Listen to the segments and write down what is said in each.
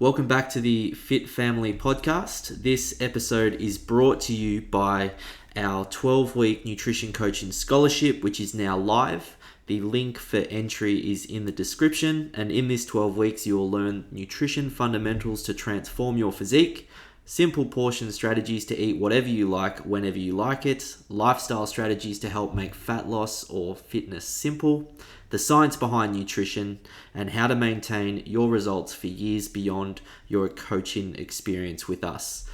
Welcome back to the Fit Family Podcast. This episode is brought to you by our 12-week nutrition coaching scholarship, which is now live. The link for entry is in the description, and in this 12 weeks, you will learn nutrition fundamentals to transform your physique, simple portion strategies to eat whatever you like, whenever you like it, lifestyle strategies to help make fat loss or fitness simple, the science behind nutrition, and how to maintain your results for years beyond your coaching experience with us.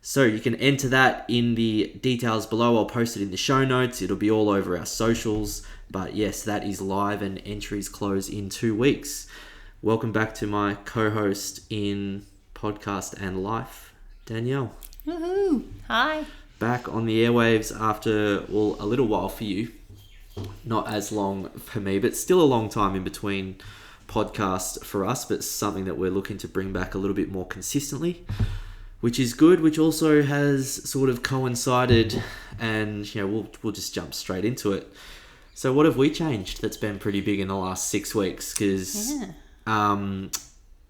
So you can enter that in the details below. I'll post it in the show notes. It'll be all over our socials. But yes, that is live and entries close in 2 weeks. Welcome back to my co-host in podcast and life, Danielle. Woohoo! Hi. Back on the airwaves after, well, a little while for you. Not as long for me, but still a long time in between podcasts for us, but something that we're looking to bring back a little bit more consistently, which is good, which also has sort of coincided, and we'll just jump straight into it. So what have we changed that's been pretty big in the last 6 weeks? Because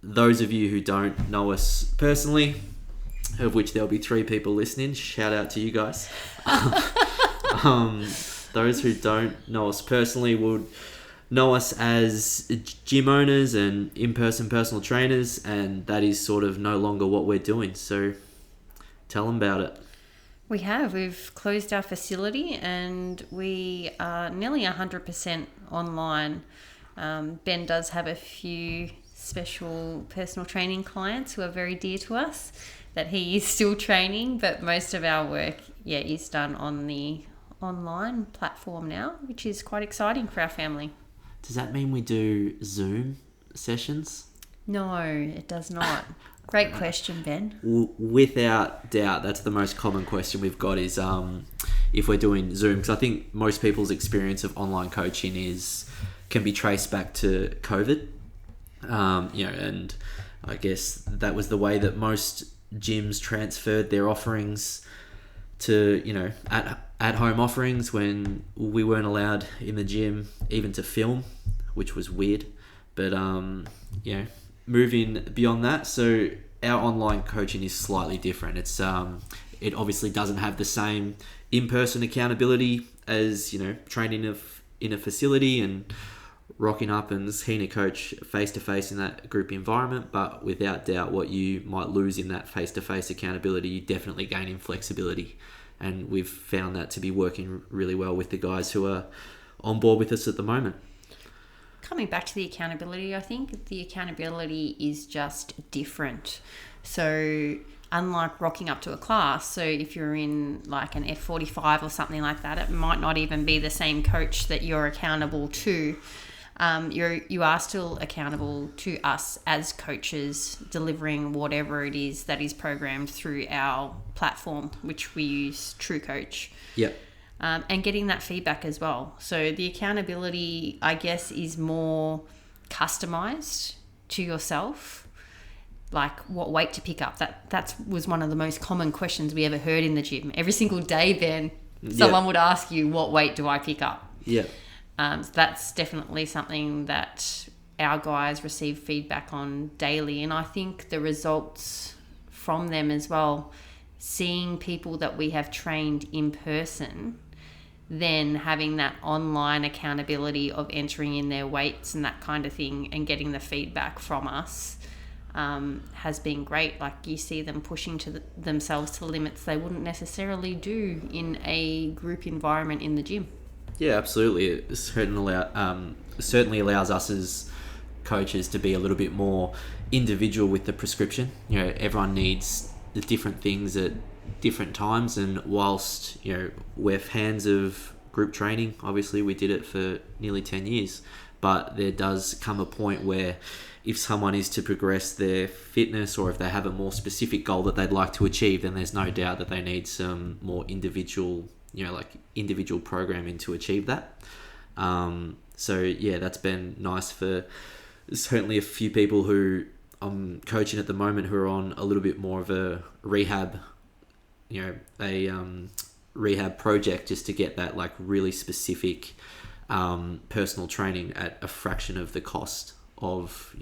those of you who don't know us personally, of which there'll be 3 people listening, shout out to you guys. Those who don't know us personally would know us as gym owners and in-person personal trainers, and that is sort of no longer what we're doing. So tell them about it. We've closed our facility and we are nearly 100% online. Ben does have a few special personal training clients who are very dear to us that he is still training, but most of our work is done on the online platform now, which is quite exciting for our family. Does that mean we do Zoom sessions? No, it does not. Great question, Ben. Without doubt, that's the most common question we've got is if we're doing Zoom, because I think most people's experience of online coaching can be traced back to COVID. And I guess that was the way that most gyms transferred their offerings to, at-home offerings when we weren't allowed in the gym even to film, which was weird. But, moving beyond that, so our online coaching is slightly different. It's it obviously doesn't have the same in-person accountability as, training in a facility and rocking up and seeing a coach face-to-face in that group environment. But without doubt, what you might lose in that face-to-face accountability, you definitely gain in flexibility. And we've found that to be working really well with the guys who are on board with us at the moment. Coming back to the accountability, I think the accountability is just different. So unlike rocking up to a class, so if you're in like an F45 or something like that, it might not even be the same coach that you're accountable to. You are still accountable to us as coaches, delivering whatever it is that is programmed through our platform, which we use TrueCoach. Yep. And getting that feedback as well. So the accountability, I guess, is more customized to yourself, like what weight to pick up. That was one of the most common questions we ever heard in the gym. Every single day, Ben, someone would ask you, what weight do I pick up? Yeah. So that's definitely something that our guys receive feedback on daily. And I think the results from them as well, seeing people that we have trained in person, then having that online accountability of entering in their weights and that kind of thing and getting the feedback from us has been great. Like you see them pushing themselves to limits they wouldn't necessarily do in a group environment in the gym. Yeah, absolutely. It certainly allows us as coaches to be a little bit more individual with the prescription. Everyone needs different things at different times, and whilst we're fans of group training, obviously we did it for nearly 10 years, but there does come a point where if someone is to progress their fitness or if they have a more specific goal that they'd like to achieve, then there's no doubt that they need some more individual programming to achieve that. That's been nice for certainly a few people who I'm coaching at the moment who are on a little bit more of a rehab rehab project, just to get that like really specific personal training at a fraction of the cost of,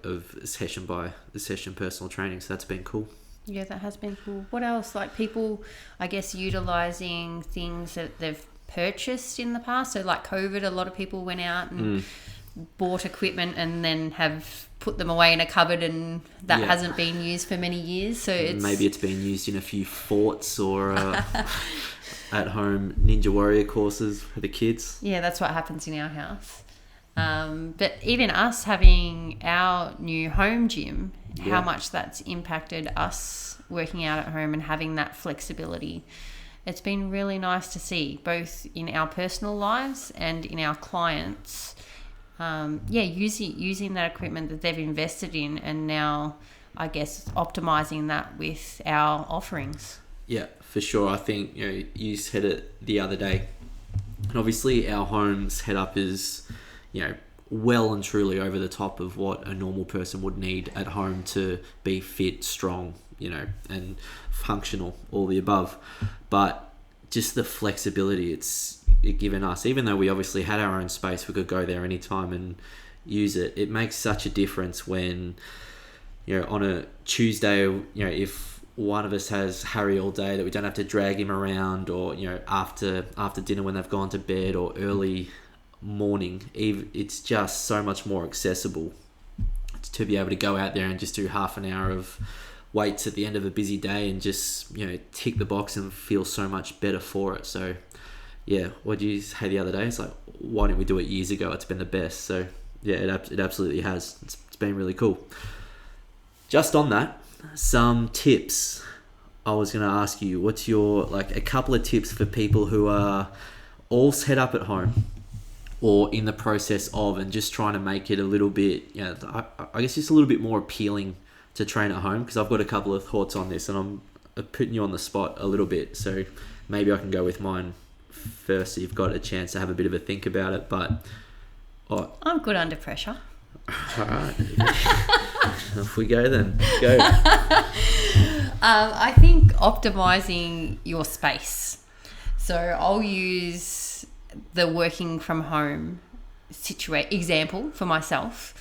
of session by session personal training. So that's been cool. Yeah, that has been cool. What else? Like people, I guess, utilising things that they've purchased in the past. So like COVID, a lot of people went out and bought equipment and then have put them away in a cupboard, and that hasn't been used for many years. So maybe it's been used in a few forts or at home Ninja Warrior courses for the kids. Yeah, that's what happens in our house. But even us having our new home gym, how much that's impacted us working out at home and having that flexibility. It's been really nice to see, both in our personal lives and in our clients. Using that equipment that they've invested in, and now, I guess, optimizing that with our offerings. Yeah, for sure. I think you said it the other day, and obviously our home setup is well and truly over the top of what a normal person would need at home to be fit, strong, and functional, all the above. But just the flexibility it's given us, even though we obviously had our own space, we could go there anytime and use it. It makes such a difference when, on a Tuesday, if one of us has Harry all day, that we don't have to drag him around, or, after dinner when they've gone to bed, or early morning, it's just so much more accessible to be able to go out there and just do half an hour of weights at the end of a busy day and just tick the box and feel so much better for it. So what did you say the other day? It's like, why didn't we do it years ago? It's been the best. So it absolutely has. It's been really cool. Just on that, some tips. I was going to ask you, what's your a couple of tips for people who are all set up at home or in the process of, and just trying to make it a little bit, I guess just a little bit more appealing to train at home? Because I've got a couple of thoughts on this, and I'm putting you on the spot a little bit. So maybe I can go with mine first, so you've got a chance to have a bit of a think about it. But I'm good under pressure. All right. Off we go then. Go. I think optimizing your space. So I'll use the working from home example for myself.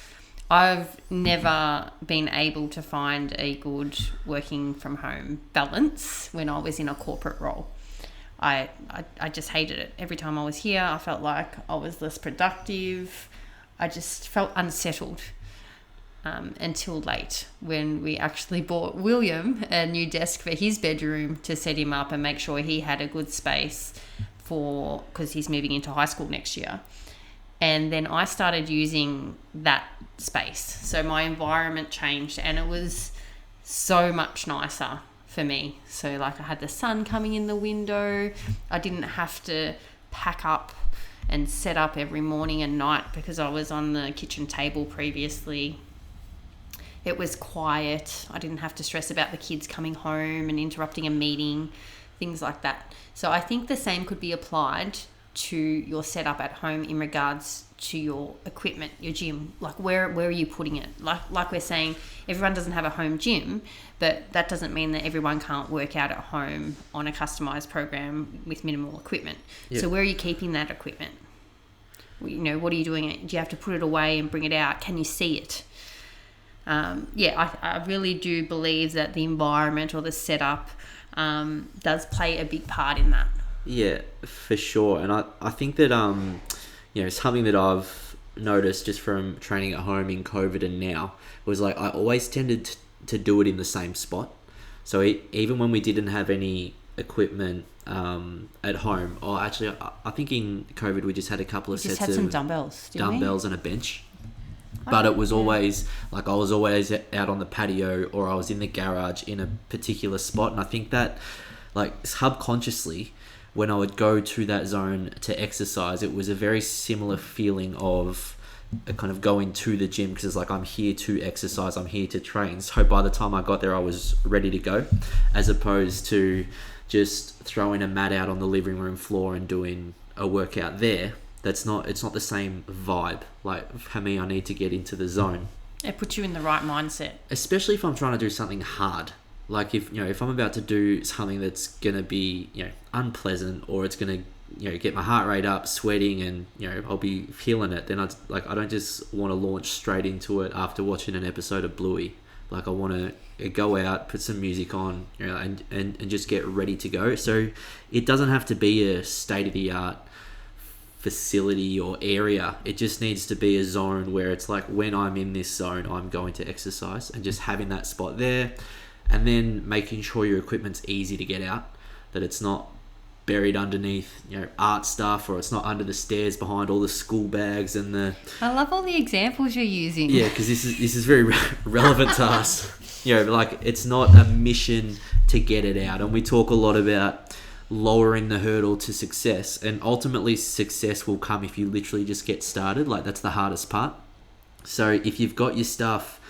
I've never been able to find a good working from home balance when I was in a corporate role. I just hated it. Every time I was here, I felt like I was less productive. I just felt unsettled until late, when we actually bought William a new desk for his bedroom to set him up and make sure he had a good space because he's moving into high school next year. And then I started using that space. So my environment changed, and it was so much nicer for me. So I had the sun coming in the window. I didn't have to pack up and set up every morning and night because I was on the kitchen table previously. It was quiet. I didn't have to stress about the kids coming home and interrupting a meeting, things like that. So I think the same could be applied to your setup at home in regards to your equipment, your gym. Where are you putting it? Like we're saying, everyone doesn't have a home gym, but that doesn't mean that everyone can't work out at home on a customized program with minimal equipment. Yep. So where are you keeping that equipment? What are you doing? Do you have to put it away and bring it out? Can you see it? I really do believe that the environment or the setup does play a big part in that. Yeah, for sure. And I think that, something that I've noticed just from training at home in COVID and now was I always tended to do it in the same spot. So even when we didn't have any equipment at home, or actually I think in COVID we just had a couple of sets of some dumbbells and a bench. But it was always I was always out on the patio, or I was in the garage in a particular spot. And I think that subconsciously, when I would go to that zone to exercise, it was a very similar feeling of kind of going to the gym, because it's I'm here to exercise, I'm here to train. So by the time I got there, I was ready to go, as opposed to just throwing a mat out on the living room floor and doing a workout there. It's not the same vibe. For me, I need to get into the zone. It puts you in the right mindset. Especially if I'm trying to do something hard. If I'm about to do something that's going to be, unpleasant, or it's going to get my heart rate up, sweating, and I'll be feeling it, then I don't just want to launch straight into it after watching an episode of Bluey. Like I want to go out, put some music on, and just get ready to go. So it doesn't have to be a state-of-the-art facility or area. It just needs to be a zone where it's like, when I'm in this zone, I'm going to exercise, and just having that spot there, and then making sure your equipment's easy to get out, that it's not buried underneath art stuff, or it's not under the stairs behind all the school bags and the... I love all the examples you're using. Yeah, because this is very relevant to us. Like, it's not a mission to get it out, and we talk a lot about lowering the hurdle to success, and ultimately success will come if you literally just get started. Like, that's the hardest part. So if you've got your stuff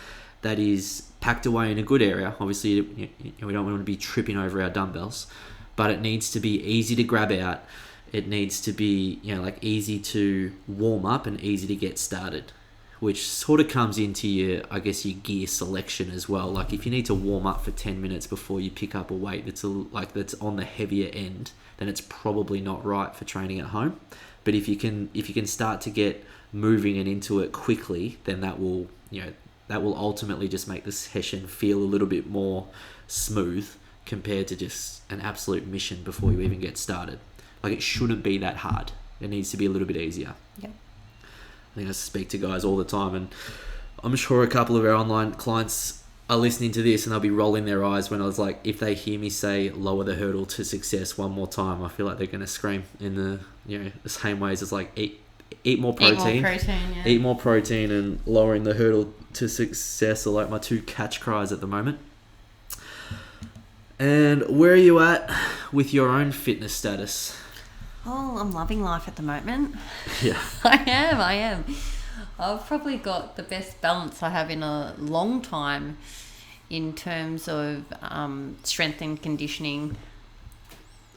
that is packed away in a good area, obviously we don't want to be tripping over our dumbbells, but it needs to be easy to grab out. It needs to be, easy to warm up and easy to get started, which sort of comes into your gear selection as well. Like, if you need to warm up for 10 minutes before you pick up a weight that's on the heavier end, then it's probably not right for training at home. But if you can start to get moving and into it quickly, then that will ultimately just make the session feel a little bit more smooth, compared to just an absolute mission before you even get started. Like, it shouldn't be that hard. It needs to be a little bit easier. Yep. I think I speak to guys all the time, and I'm sure a couple of our online clients are listening to this and they'll be rolling their eyes when I was like, if they hear me say lower the hurdle to success one more time, I feel like they're going to scream in the same ways as like eat more protein. Eat more protein and lowering the hurdle to success are like my two catch cries at the moment. And where are you at with your own fitness status? Oh, I'm loving life at the moment. Yeah. I am. I've probably got the best balance I have in a long time in terms of strength and conditioning.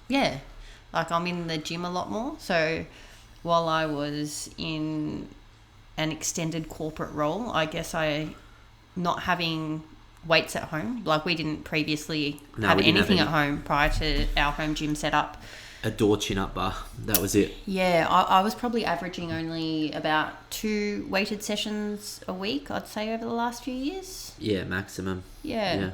Yeah. Like, I'm in the gym a lot more. So while I was in an extended corporate role, I guess not having weights at home. Like, we didn't previously have anything at home prior to our home gym setup. A door chin-up bar. That was it. Yeah, I was probably averaging only about 2 weighted sessions a week, I'd say, over the last few years. Yeah, maximum. Yeah.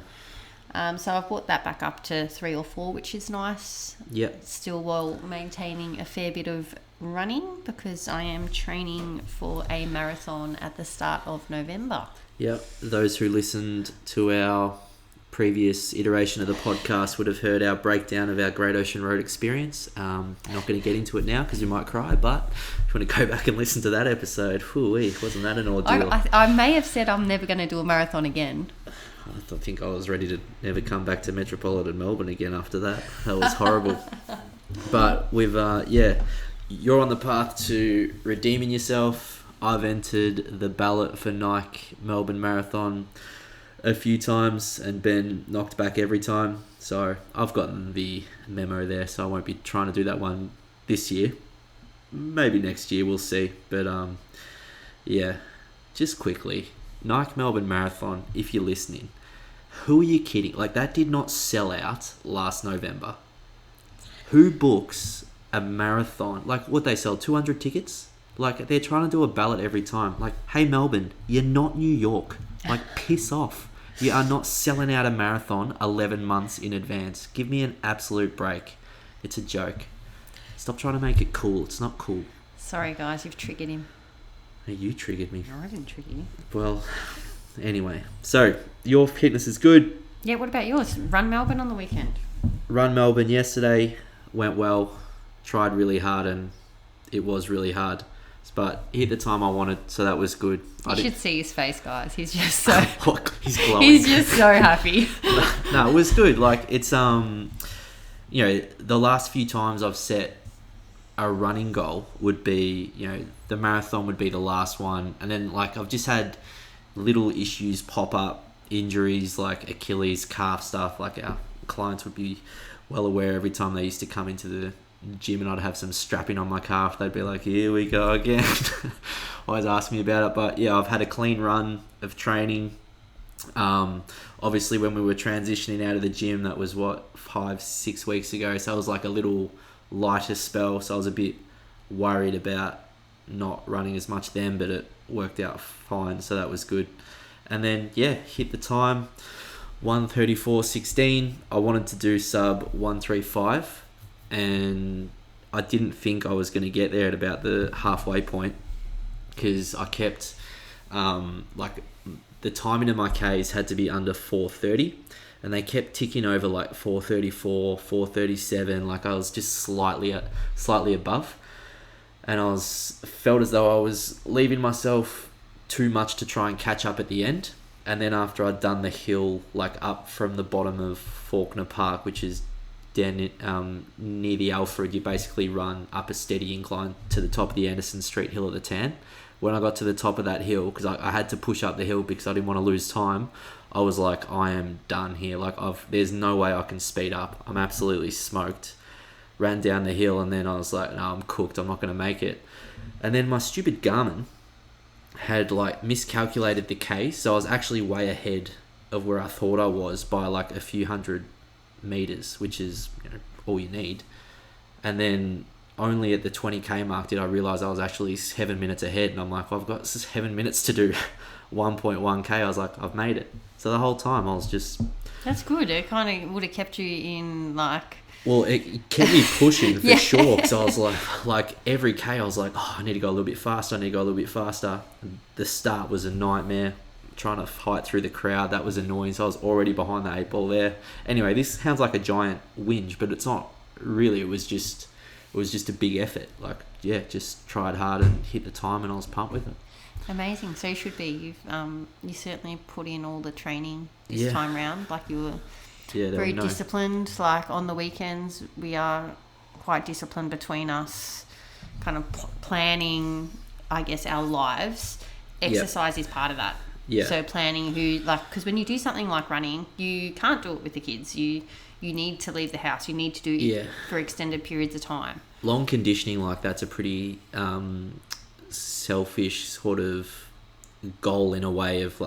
So I've brought that back up to 3 or 4, which is nice. Yep. Still while maintaining a fair bit of running, because I am training for a marathon at the start of November. Yep. Those who listened to our previous iteration of the podcast would have heard our breakdown of our Great Ocean Road experience. I'm not going to get into it now because you might cry, but if you want to go back and listen to that episode, wasn't that an ordeal? I may have said I'm never going to do a marathon again. I think I was ready to never come back to metropolitan Melbourne again after that. That was horrible. But you're on the path to redeeming yourself. I've entered the ballot for Nike Melbourne Marathon a few times and been knocked back every time. So I've gotten the memo there, so I won't be trying to do that one this year. Maybe next year, we'll see. But just quickly, Nike Melbourne Marathon, if you're listening, who are you kidding? Like, that did not sell out last November. Who books a marathon? Like, what, they sell 200 tickets? Like, they're trying to do a ballot every time. Like, hey, Melbourne, you're not New York. Like, piss off. You are not selling out a marathon 11 months in advance. Give me an absolute break. It's a joke. Stop trying to make it cool. It's not cool. Sorry, guys, you've triggered him. Hey, you triggered me. No, I didn't trigger you. Well, anyway. So, your fitness is good. Yeah, what about yours? Run Melbourne on the weekend. Run Melbourne yesterday. Went well. Tried really hard, and it was really hard. But hit the time I wanted, so that was good. You should see his face, guys. He's just so... He's glowing. He's just so happy. No, it was good. Like, it's, the last few times I've set a running goal would be, the marathon would be the last one. And then, like, I've just had little issues pop up, injuries, like Achilles, calf stuff. Like, our clients would be well aware every time they used to come into the gym and I'd have some strapping on my calf, they'd be like, here we go again. Always ask me about it. But yeah, I've had a clean run of training. Obviously when we were transitioning out of the gym, that was 5-6 weeks ago, so it was like a little lighter spell, so I was a bit worried about not running as much then, but it worked out fine, so that was good. And then hit the time 1:34.16. I wanted to do sub 1:35, and I didn't think I was going to get there at about the halfway point, because I kept like the timing of my Ks had to be under 4:30, and they kept ticking over like 4:34, 4:37. Like I was just slightly above, and I felt as though I was leaving myself too much to try and catch up at the end. And then after I'd done the hill, like up from the bottom of Faulkner Park, which is down near the Alfred, you basically run up a steady incline to the top of the Anderson Street Hill at the Tan. When I got to the top of that hill, because I had to push up the hill because I didn't want to lose time, I was like, I am done here. Like there's no way I can speed up. I'm absolutely smoked. Ran down the hill, and then I was like, no, I'm cooked. I'm not going to make it. And then my stupid Garmin had like miscalculated the K, so I was actually way ahead of where I thought I was by like a few hundred meters, which is all you need. And then only at the 20k mark did I realize I was actually 7 minutes ahead, and I'm like, I've got 7 minutes to do 1.1k. I was like, I've made it. So the whole time I was just... That's good. It kind of would have kept you in like... Well, it kept me pushing for sure, because I was like every K I was like, oh, I need to go a little bit faster, The start was a nightmare, trying to fight through the crowd. That was annoying, so I was already behind the 8 ball there. Anyway, this sounds like a giant whinge, but it's not really. It was just a big effort. Like, just tried hard and hit the time, and I was pumped with it. Amazing. So you should be. You certainly put in all the training this time round. Like you were very disciplined. Like on the weekends, we are quite disciplined between us, kind of planning, I guess, our lives. Exercise is part of that. Yeah. So planning because when you do something like running, you can't do it with the kids. You need to leave the house. You need to do it for extended periods of time. Long conditioning like that's a pretty selfish sort of goal in a way of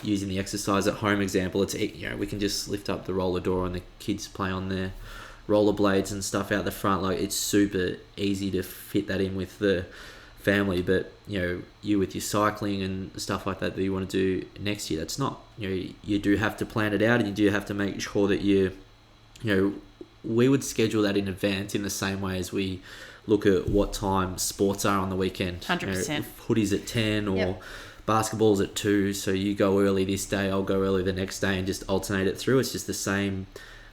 using the exercise at home example. It's we can just lift up the roller door and the kids play on their rollerblades and stuff out the front. Like it's super easy to fit that in with the family, but you with your cycling and stuff like that you want to do next year, that's not, you do have to plan it out, and you do have to make sure that we would schedule that in advance in the same way as we look at what time sports are on the weekend. 100%. Footy's at 10 or basketball's at 2, so you go early this day, I'll go early the next day, and just alternate it through. It's just the same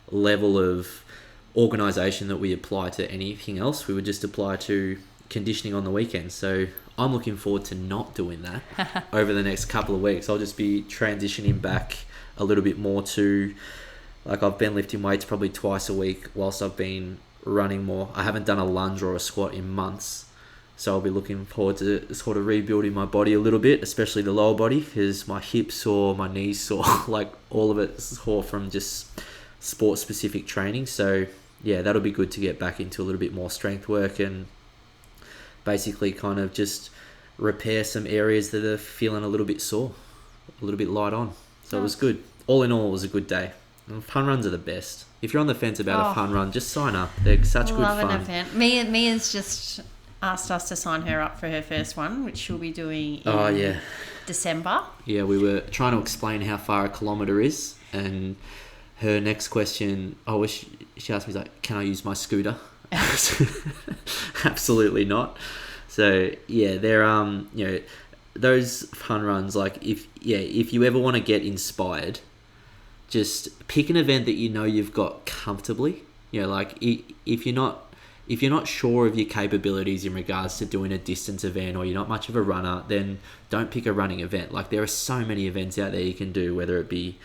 level of organisation that we apply to anything else. We would just apply to conditioning on the weekend. So I'm looking forward to not doing that over the next couple of weeks. I'll just be transitioning back a little bit more to, like, I've been lifting weights probably twice a week whilst I've been running more. I haven't done a lunge or a squat in months, so I'll be looking forward to sort of rebuilding my body a little bit, especially the lower body, because my hips sore, my knees sore, like all of it sore from just sport specific training. So that'll be good to get back into a little bit more strength work and basically kind of just repair some areas that are feeling a little bit sore, a little bit light on. So it was good. All in all, it was a good day. And fun runs are the best. If you're on the fence about a fun run, just sign up. They're such good fun. Love an event. Mia's just asked us to sign her up for her first one, which she'll be doing in December. Yeah, we were trying to explain how far a kilometre is, and her next question, she asked me, like, can I use my scooter? Absolutely not. So they're those fun runs, like if you ever want to get inspired, just pick an event that you've got comfortably. Like if you're not sure of your capabilities in regards to doing a distance event, or you're not much of a runner, then don't pick a running event. Like there are so many events out there you can do, whether it be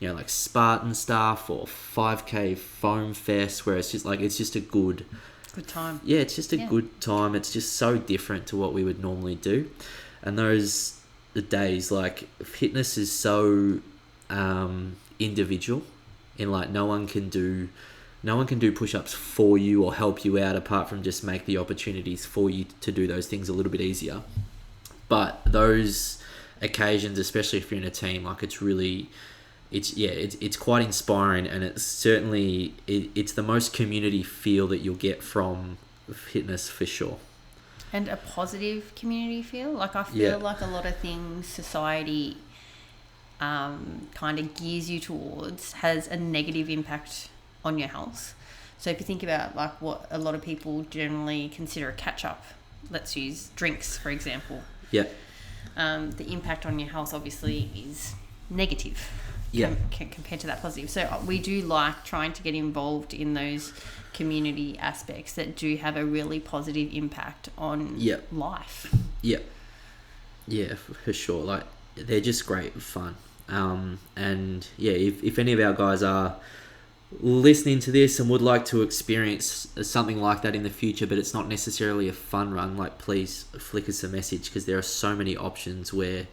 like Spartan stuff or 5k foam fest, where it's just a good time. Yeah, it's just a good time. It's just so different to what we would normally do. And the days, like, fitness is so individual, in like no one can do push-ups for you or help you out, apart from just make the opportunities for you to do those things a little bit easier. But those occasions, especially if you're in a team, like it's really it's quite inspiring, and it's certainly it's the most community feel that you'll get from fitness for sure. And a positive community feel. Like I feel like a lot of things society kind of gears you towards has a negative impact on your health. So if you think about like what a lot of people generally consider a catch-up, let's use drinks for example. Yeah. The impact on your health obviously is negative. Compared to that positive. So we do like trying to get involved in those community aspects that do have a really positive impact on life. Yeah, for sure. Like they're just great fun. And yeah, if any of our guys are listening to this and would like to experience something like that in the future, but it's not necessarily a fun run, like please flick us a message, because there are so many options where,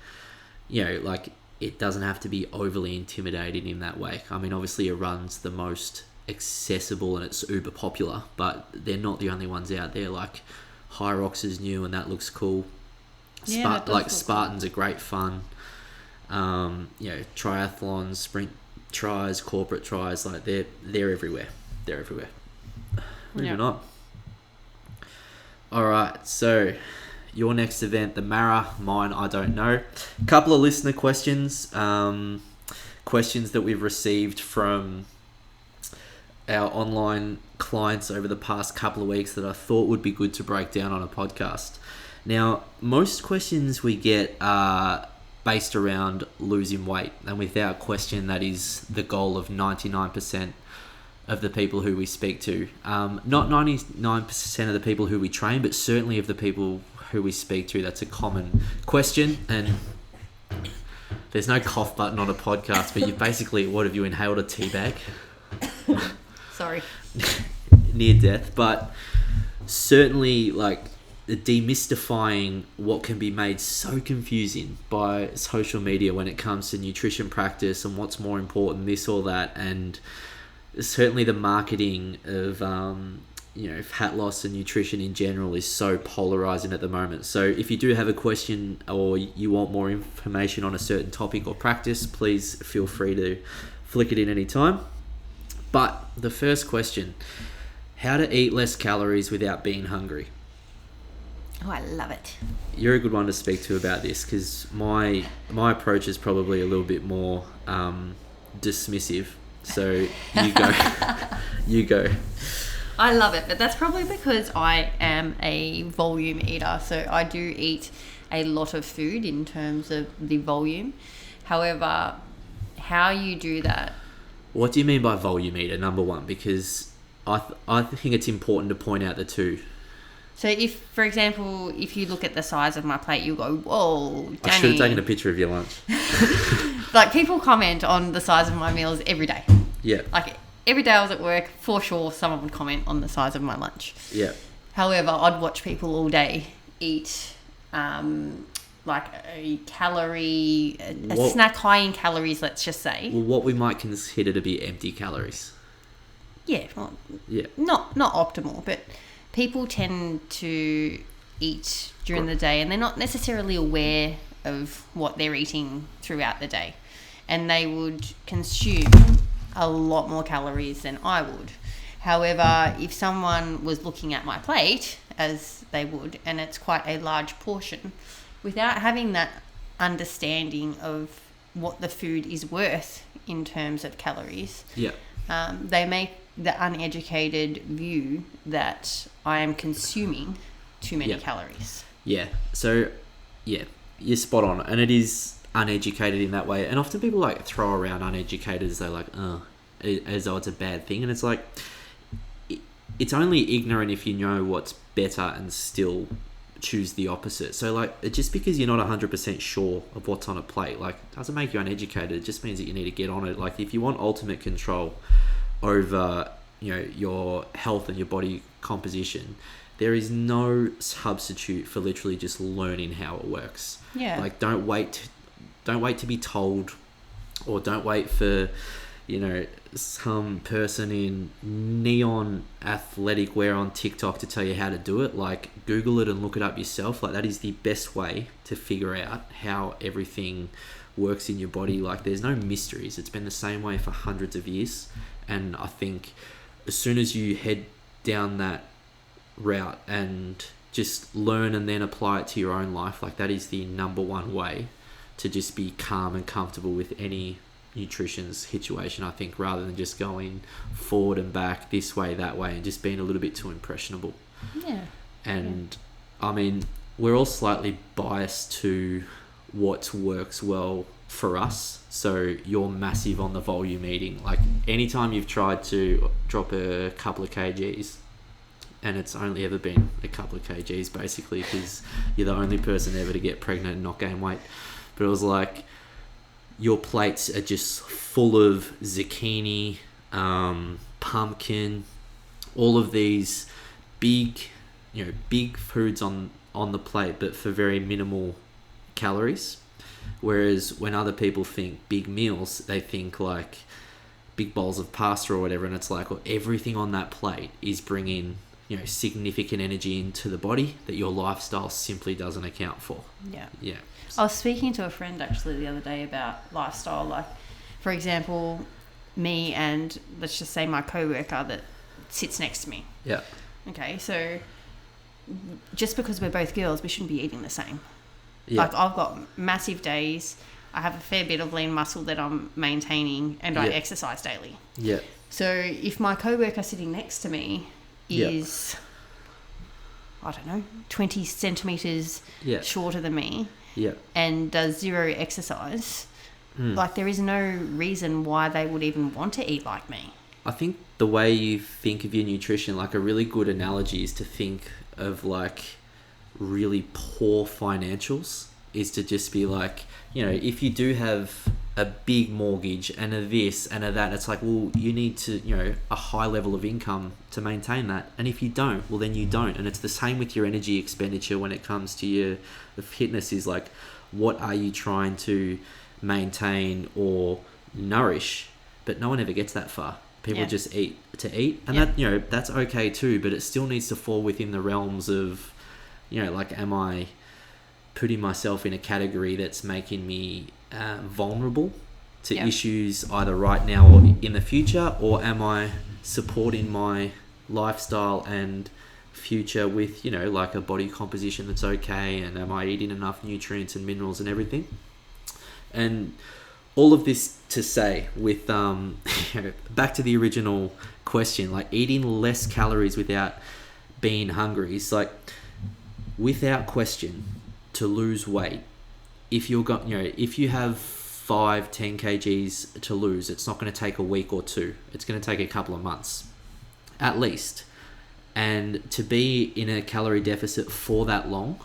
you know, like it doesn't have to be overly intimidating in that way. I mean, obviously a run's the most accessible and it's uber popular, but they're not the only ones out there. Like High Rocks is new and that looks cool. Spartans are great fun. You know, triathlons, sprint tries, corporate tries, like they're everywhere. They're everywhere. Moving on. All right, so your next event, the Mara, mine, I don't know. A couple of listener questions, questions that we've received from our online clients over the past couple of weeks that I thought would be good to break down on a podcast. Now, most questions we get are based around losing weight, and without question, that is the goal of 99% of the people who we speak to. Not 99% of the people who we train, but certainly of the people who we speak to. That's a common question, and there's no cough button on a podcast, but you basically, what have you inhaled, a tea bag? Sorry. Near death, but certainly like demystifying what can be made so confusing by social media when it comes to nutrition practice and what's more important, this or that, and certainly the marketing of fat loss and nutrition in general is so polarizing at the moment. So if you do have a question or you want more information on a certain topic or practice, please feel free to flick it in any time. But the first question, how to eat less calories without being hungry. Oh, I love it. You're a good one to speak to about this, because my approach is probably a little bit more dismissive. So you go. You go. I love it, but that's probably because I am a volume eater. So I do eat a lot of food in terms of the volume. However, how you do that... What do you mean by volume eater, number one? Because I think it's important to point out the two. So if, for example, if you look at the size of my plate, you'll go, whoa, Danni. I should have taken a picture of your lunch. Like, people comment on the size of my meals every day. Yeah. Like, every day I was at work, for sure, someone would comment on the size of my lunch. Yeah. However, I'd watch people all day eat, like a calorie, a snack high in calories, let's just say. Well, what we might consider to be empty calories. Yeah. Well, yeah. Not optimal, but... People tend to eat during the day and they're not necessarily aware of what they're eating throughout the day. And they would consume a lot more calories than I would. However, if someone was looking at my plate, as they would, and it's quite a large portion, without having that understanding of what the food is worth in terms of calories, they make the uneducated view that I am consuming too many calories. Yeah. So, yeah, you're spot on. And it is uneducated in that way. And often people like throw around uneducated as they're like, as though it's a bad thing. And it's like, it's only ignorant if you know what's better and still choose the opposite. So like, just because you're not 100% sure of what's on a plate, like, doesn't make you uneducated. It just means that you need to get on it. Like, if you want ultimate control over, you know, your health and your body composition, there is no substitute for literally just learning how it works. Yeah. Like, don't wait to be told, or don't wait for, you know, some person in neon athletic wear on TikTok to tell you how to do it. Like, Google it and look it up yourself. Like, that is the best way to figure out how everything works in your body. Like, there's no mysteries. It's been the same way for hundreds of years. And I think as soon as you head down that route and just learn and then apply it to your own life, like, that is the number one way to just be calm and comfortable with any nutrition situation, I think, rather than just going forward and back, this way, that way, and just being a little bit too impressionable. Yeah. And I mean, we're all slightly biased to what works well for us. So you're massive on the volume eating. Like, anytime you've tried to drop a couple of kgs, and it's only ever been a couple of kgs basically, because you're the only person ever to get pregnant and not gain weight. But it was like, your plates are just full of zucchini, pumpkin, all of these big foods on the plate, but for very minimal calories. Whereas when other people think big meals, they think like big bowls of pasta or whatever, and it's like, well, everything on that plate is bringing, significant energy into the body that your lifestyle simply doesn't account for. Yeah. I was speaking to a friend actually the other day about lifestyle. Like, for example, me and, let's just say, my co-worker that sits next to me. Yeah. Okay, so just because we're both girls, we shouldn't be eating the same. Yeah. Like, I've got massive days. I have a fair bit of lean muscle that I'm maintaining, and I exercise daily. Yeah. So if my co-worker sitting next to me is, I don't know, 20 centimetres shorter than me, and does zero exercise, like, there is no reason why they would even want to eat like me. I think the way you think of your nutrition, like, a really good analogy is to think of like really poor financials, is to just be like, if you do have a big mortgage and a this and a that, it's like, well, you need to, a high level of income to maintain that. And if you don't, well, then you don't. And it's the same with your energy expenditure when it comes to the fitness, is like, what are you trying to maintain or nourish? But no one ever gets that far. People just eat to eat, and that, that's okay too, but it still needs to fall within the realms of, like, am I putting myself in a category that's making me vulnerable to issues either right now or in the future, or am I supporting my lifestyle and future with, like, a body composition that's okay, and am I eating enough nutrients and minerals and everything? And all of this to say, with back to the original question, like, eating less calories without being hungry is like, without question, to lose weight, if you have 5-10 kgs to lose, it's not going to take a week or two. It's going to take a couple of months at least. And to be in a calorie deficit for that long,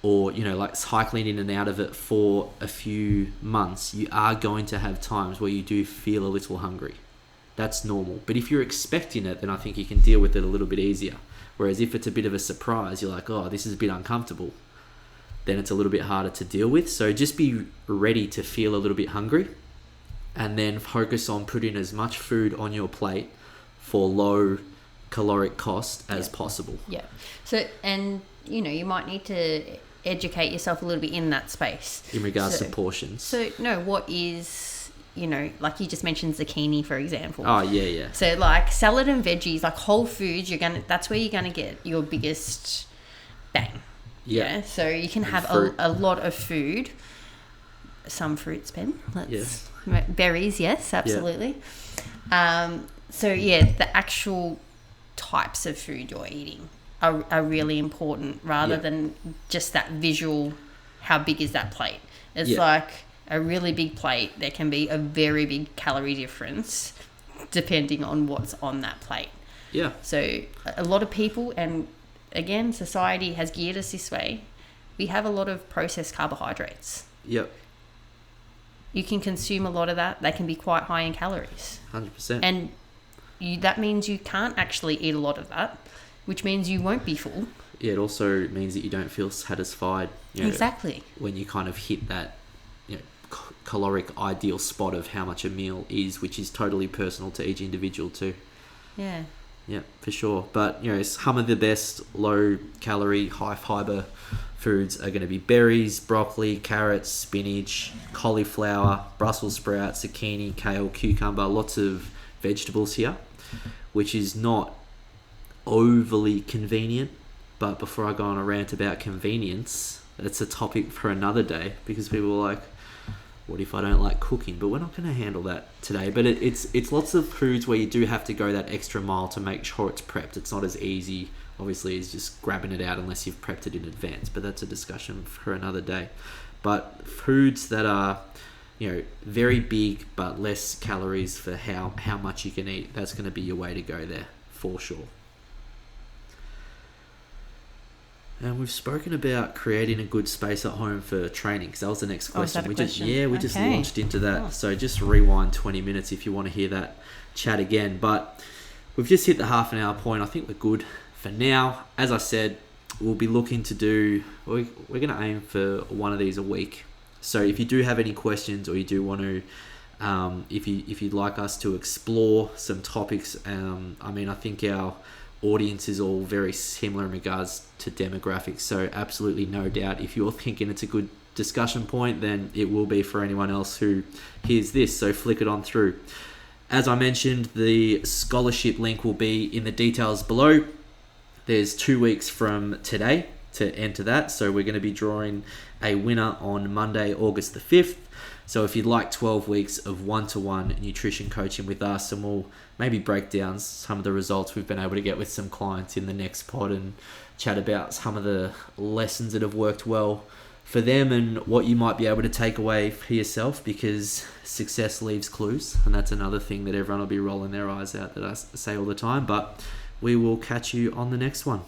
or like cycling in and out of it for a few months, you are going to have times where you do feel a little hungry. That's normal. But if you're expecting it, then I think you can deal with it a little bit easier. Whereas if it's a bit of a surprise, you're like, oh, this is a bit uncomfortable, then it's a little bit harder to deal with. So just be ready to feel a little bit hungry, and then focus on putting as much food on your plate for low caloric cost as possible. Yeah. So, and you might need to educate yourself a little bit in that space in regards to portions. So what is, like you just mentioned zucchini, for example. Oh, yeah. So like salad and veggies, like whole foods, that's where you're going to get your biggest bang. Yeah. So you can have a lot of food. Some fruits, Ben. Berries, yes, absolutely. So the actual types of food you're eating are really important, rather than just that visual, how big is that plate. It's like a really big plate, there can be a very big calorie difference depending on what's on that plate. Yeah. So a lot of people, and again, society has geared us this way, we have a lot of processed carbohydrates. Yep. You can consume a lot of that. They can be quite high in calories. 100%. And that means you can't actually eat a lot of that, which means you won't be full. Yeah, it also means that you don't feel satisfied. Exactly. When you kind of hit that caloric ideal spot of how much a meal is, which is totally personal to each individual too. Yeah. Yeah, for sure. But, some of the best low calorie, high fiber foods are going to be berries, broccoli, carrots, spinach, cauliflower, Brussels sprouts, zucchini, kale, cucumber, lots of vegetables here, which is not overly convenient. But before I go on a rant about convenience, it's a topic for another day, because people are like, what if I don't like cooking? But we're not going to handle that today. But it's lots of foods where you do have to go that extra mile to make sure it's prepped. It's not as easy, obviously, as just grabbing it out unless you've prepped it in advance. But that's a discussion for another day. But foods that are, very big but less calories for how much you can eat, that's going to be your way to go there, for sure. And we've spoken about creating a good space at home for training, because that was the next question. We just launched into that. So just rewind 20 minutes if you want to hear that chat again. But we've just hit the half an hour point. I think we're good for now. As I said, we'll be looking to do, we're going to aim for one of these a week. So if you do have any questions, or you do want to, if you'd like us to explore some topics, I think our audience is all very similar in regards to demographics, so absolutely no doubt if you're thinking it's a good discussion point, then it will be for anyone else who hears this, so flick it on through. As I mentioned, the scholarship link will be in the details below. There's 2 weeks from today to enter that, so we're going to be drawing a winner on Monday, August the 5th. So if you'd like 12 weeks of one-to-one nutrition coaching with us, and we'll maybe break down some of the results we've been able to get with some clients in the next pod, and chat about some of the lessons that have worked well for them and what you might be able to take away for yourself, because success leaves clues, and that's another thing that everyone will be rolling their eyes at that I say all the time. But we will catch you on the next one.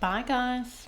Bye, guys.